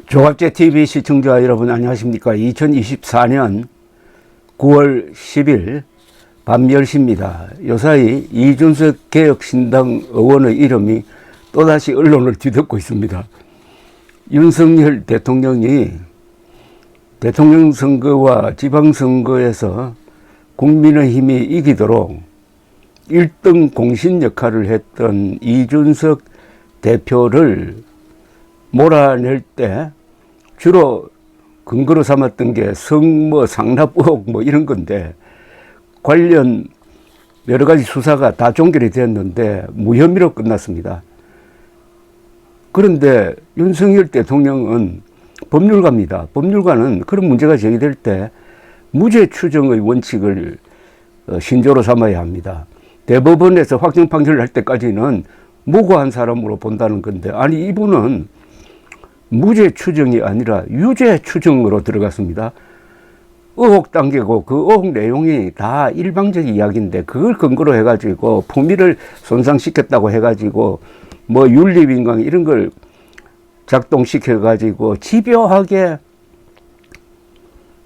조갑제TV 시청자 여러분 안녕하십니까. 2024년 9월 10일 밤 10시입니다. 요사이 이준석 개혁신당 의원의 이름이 또다시 언론을 뒤덮고 있습니다. 윤석열 대통령이 대통령 선거와 지방선거에서 국민의힘이 이기도록 1등 공신 역할을 했던 이준석 대표를 몰아낼 때 주로 근거로 삼았던 게 성모 상납 의혹 이런 건데, 관련 여러 가지 수사가 다 종결이 됐는데 무혐의로 끝났습니다. 그런데 윤석열 대통령은 법률가입니다. 법률가는 그런 문제가 제기될 때 무죄 추정의 원칙을 신조로 삼아야 합니다. 대법원에서 확정 판결을 할 때까지는 무고한 사람으로 본다는 건데, 아니 이분은 무죄 추정이 아니라 유죄 추정으로 들어갔습니다. 의혹 단계고 그 의혹 내용이 다 일방적인 이야기인데 그걸 근거로 해가지고 품위를 손상시켰다고 해가지고 윤리빈강 이런 걸 작동시켜가지고 집요하게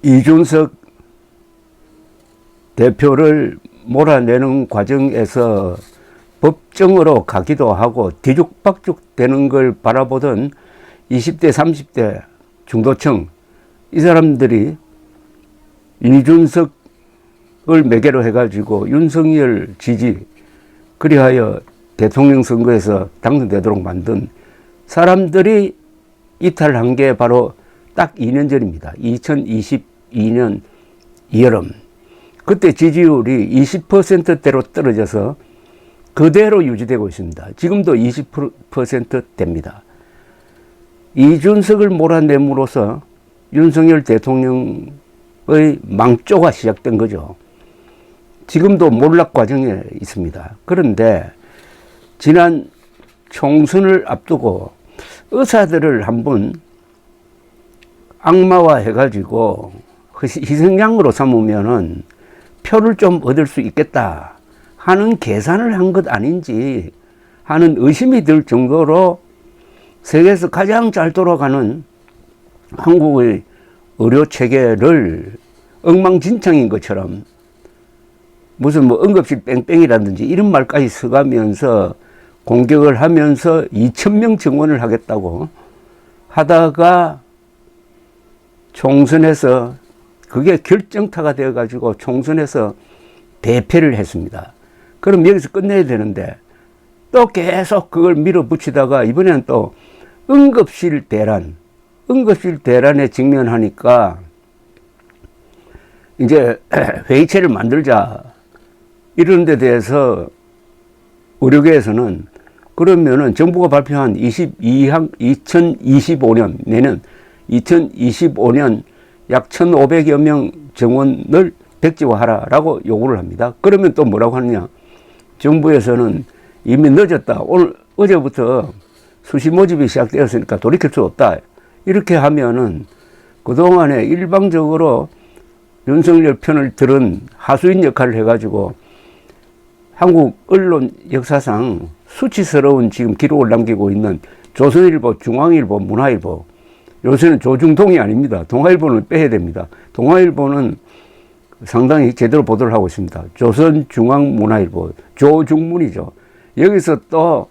이준석 대표를 몰아내는 과정에서 법정으로 가기도 하고 뒤죽박죽 되는 걸 바라보던 20대 30대 중도층, 이 사람들이 이준석을 매개로 해가지고 윤석열 지지, 그리하여 대통령 선거에서 당선되도록 만든 사람들이 이탈한 게 바로 딱 2년 전입니다. 2022년 여름. 그때 지지율이 20%대로 떨어져서 그대로 유지되고 있습니다. 지금도 20%대입니다. 이준석을 몰아냄으로써 윤석열 대통령의 망조가 시작된 거죠. 지금도 몰락 과정에 있습니다. 그런데 지난 총선을 앞두고 의사들을 한번 악마화 해가지고 희생양으로 삼으면은 표를 좀 얻을 수 있겠다 하는 계산을 한 것 아닌지 하는 의심이 들 정도로 세계에서 가장 잘 돌아가는 한국의 의료 체계를 엉망진창인 것처럼 무슨 응급실 뺑뺑이라든지 이런 말까지 써가면서 공격을 하면서 2,000명 증원을 하겠다고 하다가 총선에서 그게 결정타가 되어가지고 총선에서 대패를 했습니다. 그럼 여기서 끝내야 되는데 또 계속 그걸 밀어붙이다가 이번에는 또 응급실 대란에 직면하니까 이제 회의체를 만들자 이런 데 대해서 의료계에서는 그러면은 정부가 발표한 2025년 내년 2025년 약 1,500여 명 정원을 백지화하라라고 요구를 합니다. 그러면 또 뭐라고 하느냐? 정부에서는 이미 늦었다. 어제부터 수시 모집이 시작되었으니까 돌이킬 수 없다. 이렇게 하면은 그동안에 일방적으로 윤석열 편을 들은 하수인 역할을 해가지고 한국 언론 역사상 수치스러운 지금 기록을 남기고 있는 조선일보, 중앙일보, 문화일보, 요새는 조중동이 아닙니다. 동아일보는 빼야 됩니다. 동아일보는 상당히 제대로 보도를 하고 있습니다. 조선중앙문화일보, 조중문이죠. 여기서 또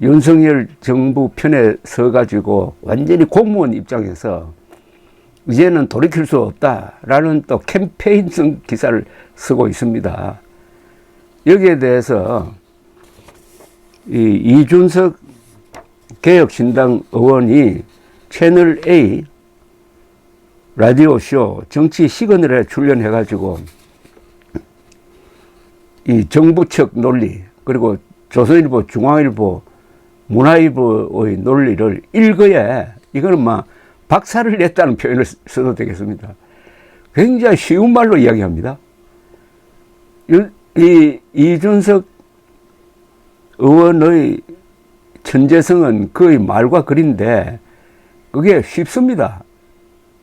윤석열 정부 편에 서가지고 완전히 공무원 입장에서 이제는 돌이킬 수 없다라는 또 캠페인성 기사를 쓰고 있습니다. 여기에 대해서 이준석 개혁신당 의원이 채널A 라디오쇼 정치 시그널에 출연해가지고 이 정부 측 논리, 그리고 조선일보, 중앙일보, 문화일보의 논리를 일거에 이거는 박살을 냈다는 표현을 써도 되겠습니다. 굉장히 쉬운 말로 이야기합니다. 이준석 의원의 천재성은 거의 말과 글인데 그게 쉽습니다.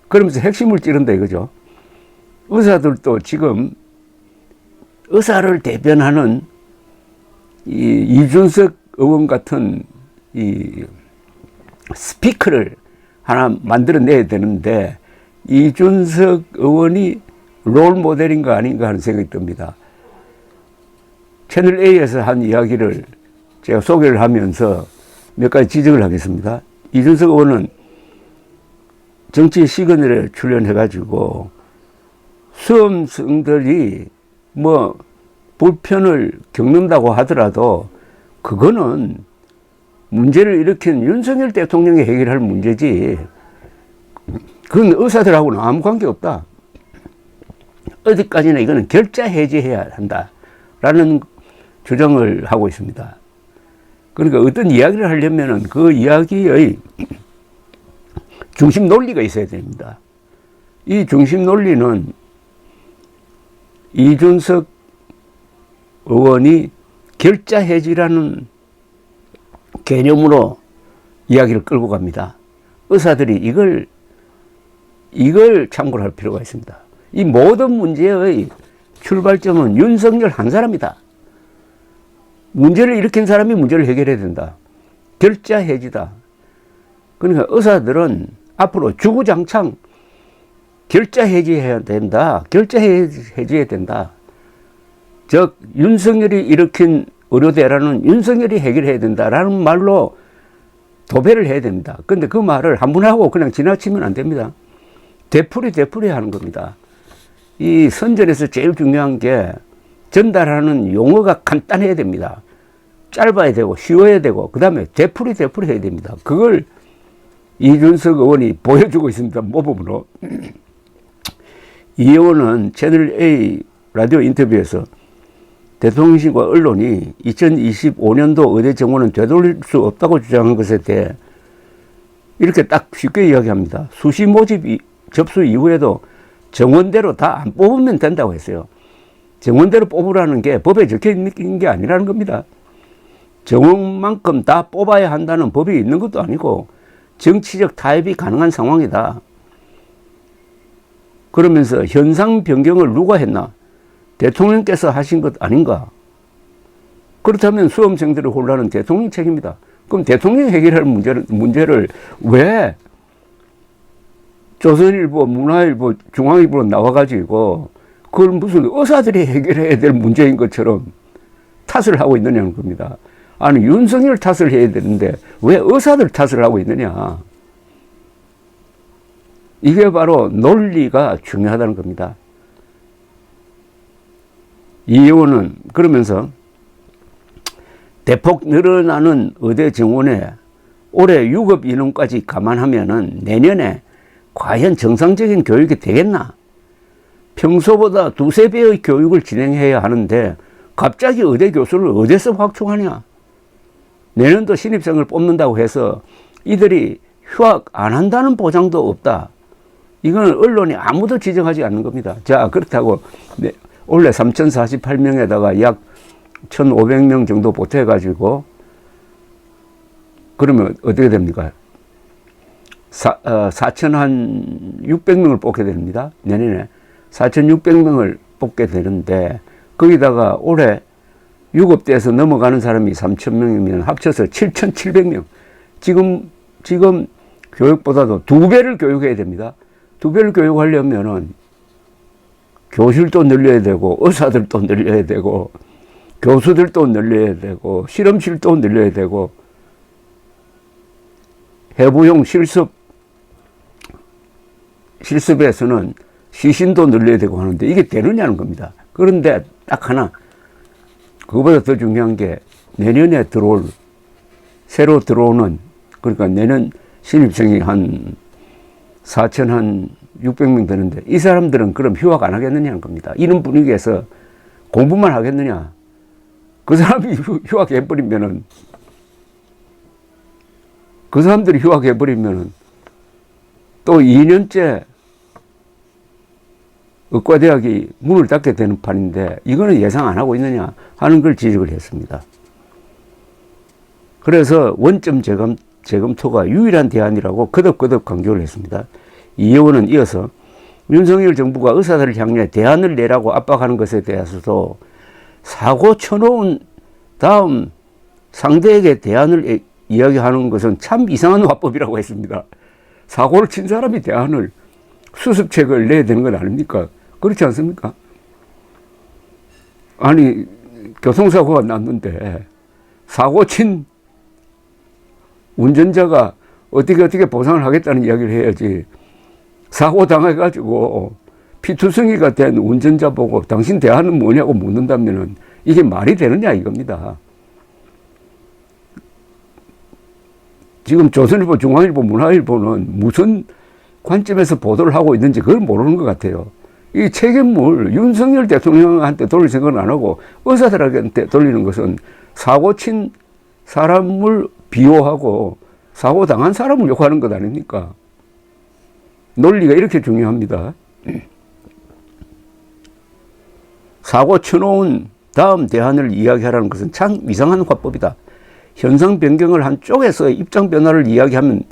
그러면서 핵심을 찌른다 이거죠. 의사들도 지금 의사를 대변하는 이준석 의원 같은 이 스피커를 하나 만들어내야 되는데 이준석 의원이 롤 모델인가 아닌가 하는 생각이 듭니다. 채널 A에서 한 이야기를 제가 소개를 하면서 몇 가지 지적을 하겠습니다. 이준석 의원은 정치 시그널에 출연해가지고 수험생들이 뭐 불편을 겪는다고 하더라도 그거는 문제를 일으킨 윤석열 대통령이 해결할 문제지 그건 의사들하고는 아무 관계 없다. 어디까지나 이거는 결자 해지해야 한다라는 주장을 하고 있습니다. 그러니까 어떤 이야기를 하려면은 그 이야기의 중심 논리가 있어야 됩니다. 이 중심 논리는 이준석 의원이 결자 해지라는 개념으로 이야기를 끌고 갑니다. 의사들이 이걸 참고를 할 필요가 있습니다. 이 모든 문제의 출발점은 윤석열 한 사람이다. 문제를 일으킨 사람이 문제를 해결해야 된다. 결자 해지다. 그러니까 의사들은 앞으로 주구장창 결자 해지해야 된다. 결자 해지해야 된다. 즉 윤석열이 일으킨 의료대란은 윤석열이 해결해야 된다라는 말로 도배를 해야 됩니다. 그런데 그 말을 한 번 하고 그냥 지나치면 안 됩니다. 되풀이 하는 겁니다. 이 선전에서 제일 중요한 게 전달하는 용어가 간단해야 됩니다. 짧아야 되고 쉬워야 되고 그 다음에 되풀이 해야 됩니다. 그걸 이준석 의원이 보여주고 있습니다. 모범으로. 이 의원은 채널A 라디오 인터뷰에서 대통령실과 언론이 2025년도 의대 정원은 되돌릴 수 없다고 주장한 것에 대해 이렇게 딱 쉽게 이야기합니다. 수시 모집 접수 이후에도 정원대로 다 안 뽑으면 된다고 했어요. 정원대로 뽑으라는 게 법에 적혀 있는 게 아니라는 겁니다. 정원만큼 다 뽑아야 한다는 법이 있는 것도 아니고 정치적 타협이 가능한 상황이다. 그러면서 현상 변경을 누가 했나? 대통령께서 하신 것 아닌가? 그렇다면 수험생들의 혼란은 대통령 책임이다. 그럼 대통령이 해결할 문제를 왜 조선일보, 문화일보, 중앙일보로 나와가지고 그걸 무슨 의사들이 해결해야 될 문제인 것처럼 탓을 하고 있느냐는 겁니다. 아니 윤석열 탓을 해야 되는데 왜 의사들 탓을 하고 있느냐. 이게 바로 논리가 중요하다는 겁니다. 이 의원은 그러면서 대폭 늘어나는 의대 정원에 올해 유급 인원까지 감안하면은 내년에 과연 정상적인 교육이 되겠나? 평소보다 2~3배의 교육을 진행해야 하는데 갑자기 의대 교수를 어디서 확충하냐? 내년도 신입생을 뽑는다고 해서 이들이 휴학 안 한다는 보장도 없다. 이거는 언론이 아무도 지적하지 않는 겁니다. 자, 그렇다고 원래 3,048명에다가 약 1,500명 정도 보태가지고 그러면 어떻게 됩니까? 4,600명을 뽑게 됩니다. 내년에 4,600명을 뽑게 되는데 거기다가 올해 유급대에서 넘어가는 사람이 3,000명이면 합쳐서 7,700명. 지금 교육보다도 2배를 교육해야 됩니다. 2배를 교육하려면은 교실도 늘려야 되고 의사들도 늘려야 되고 교수들도 늘려야 되고 실험실도 늘려야 되고 해부용 실습에서는 시신도 늘려야 되고 하는데 이게 되느냐는 겁니다. 그런데 딱 하나, 그거보다 더 중요한 게 내년에 새로 들어오는, 그러니까 내년 신입생이 한 4,600명 되는데 이 사람들은 그럼 휴학 안 하겠느냐는 겁니다. 이런 분위기에서 공부만 하겠느냐. 그 사람이 휴학해버리면은, 그 사람들이 휴학해버리면은 또 2년째 의과대학이 문을 닫게 되는 판인데 이거는 예상 안 하고 있느냐 하는 걸 지적을 했습니다. 그래서 원점 재검토가 유일한 대안이라고 거듭 강조를 했습니다. 이 의원은 이어서 윤석열 정부가 의사들을 향해 대안을 내라고 압박하는 것에 대해서도 사고 쳐놓은 다음 상대에게 대안을 이야기하는 것은 참 이상한 화법이라고 했습니다. 사고를 친 사람이 대안을 수습책을 내야 되는 건 아닙니까? 그렇지 않습니까? 아니, 교통사고가 났는데 사고 친 운전자가 어떻게 보상을 하겠다는 이야기를 해야지, 사고 당해가지고 피투성이가 된 운전자 보고 당신 대안은 뭐냐고 묻는다면은 이게 말이 되느냐 이겁니다. 지금 조선일보, 중앙일보, 문화일보는 무슨 관점에서 보도를 하고 있는지 그걸 모르는 것 같아요. 이 책임을 윤석열 대통령한테 돌릴 생각은 안 하고 의사들한테 돌리는 것은 사고 친 사람을 비호하고 사고 당한 사람을 욕하는 것 아닙니까? 논리가 이렇게 중요합니다. 사고 쳐놓은 다음 대안을 이야기하라는 것은 참 이상한 화법이다. 현상 변경을 한 쪽에서 입장 변화를 이야기하면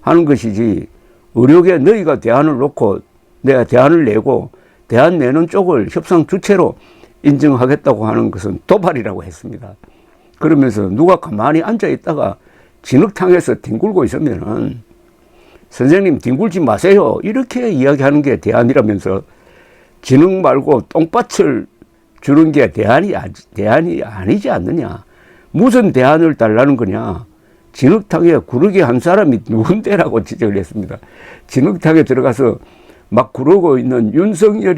하는 것이지, 의료계 너희가 대안을 놓고 내가 대안을 내고 대안 내는 쪽을 협상 주체로 인정하겠다고 하는 것은 도발이라고 했습니다. 그러면서 누가 가만히 앉아 있다가 진흙탕에서 뒹굴고 있으면은 선생님 뒹굴지 마세요 이렇게 이야기하는 게 대안이라면서, 진흙 말고 똥밭을 주는 게 대안이 아니지 않느냐. 무슨 대안을 달라는 거냐. 진흙탕에 구르기 한 사람이 누군데라고 지적을 했습니다. 진흙탕에 들어가서 막 구르고 있는 윤석열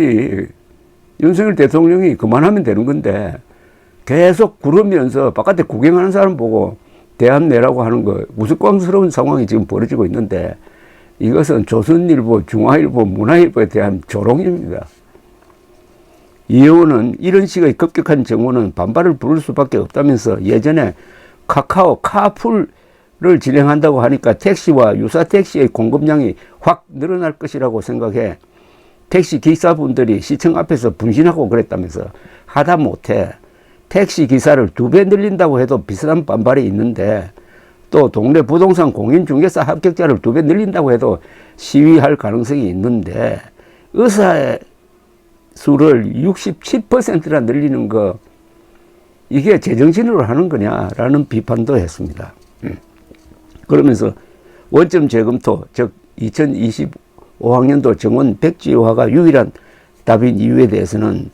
대통령이 그만하면 되는 건데 계속 구르면서 바깥에 구경하는 사람 보고 대안 내라고 하는 거, 우스꽝스러운 상황이 지금 벌어지고 있는데, 이것은 조선일보, 중앙일보, 문화일보에 대한 조롱입니다. 이 의원은 이런 식의 급격한 정오는 반발을 부를 수밖에 없다면서, 예전에 카카오 카풀을 진행한다고 하니까 택시와 유사 택시의 공급량이 확 늘어날 것이라고 생각해 택시 기사분들이 시청 앞에서 분신하고 그랬다면서, 하다못해 택시 기사를 2배 늘린다고 해도 비슷한 반발이 있는데, 또 동네 부동산 공인중개사 합격자를 2배 늘린다고 해도 시위할 가능성이 있는데, 의사의 수를 67%나 늘리는 거, 이게 제정신으로 하는 거냐라는 비판도 했습니다. 그러면서 원점 재검토, 즉 2025학년도 정원 백지화가 유일한 답인 이유에 대해서는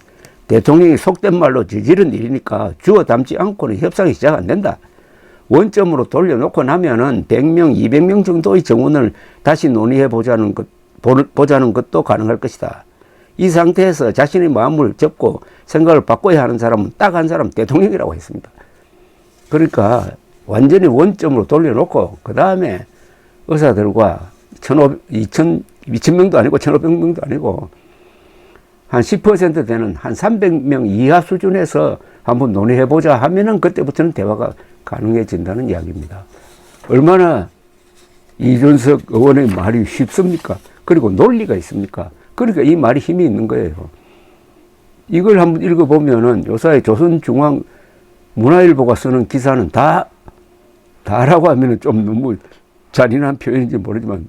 대통령이 속된 말로 저지른 일이니까 주워 담지 않고는 협상이 시작 안 된다. 원점으로 돌려놓고 나면은 100명, 200명 정도의 정원을 다시 논의해 보자는 것도 가능할 것이다. 이 상태에서 자신의 마음을 접고 생각을 바꿔야 하는 사람은 딱 한 사람, 대통령이라고 했습니다. 그러니까 완전히 원점으로 돌려놓고 그 다음에 의사들과 2,000명도 아니고 1,500명도 아니고 한 10% 되는 한 300명 이하 수준에서 한번 논의해보자 하면은 그때부터는 대화가 가능해진다는 이야기입니다. 얼마나 이준석 의원의 말이 쉽습니까? 그리고 논리가 있습니까? 그러니까 이 말이 힘이 있는 거예요. 이걸 한번 읽어보면은 요사이 조선중앙문화일보가 쓰는 기사는 다라고 하면은 좀 너무 잔인한 표현인지 모르지만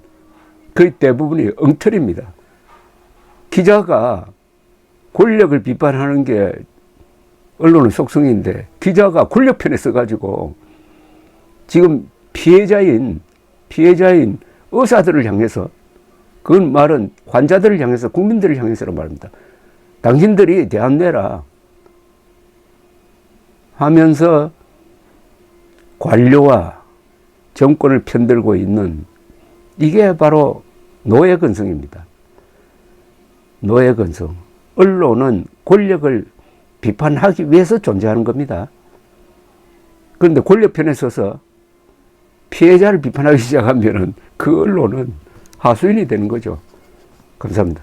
거의 대부분이 엉터리입니다. 기자가 권력을 비판하는 게 언론의 속성인데, 기자가 권력 편에 써가지고 지금 피해자인 의사들을 향해서, 그건 말은 환자들을 향해서, 국민들을 향해서로 말합니다. 당신들이 대안 내라 하면서 관료와 정권을 편들고 있는, 이게 바로 노예근성입니다. 노예근성. 언론은 권력을 비판하기 위해서 존재하는 겁니다. 그런데 권력 편에 서서 피해자를 비판하기 시작하면은 그 언론은 하수인이 되는 거죠. 감사합니다.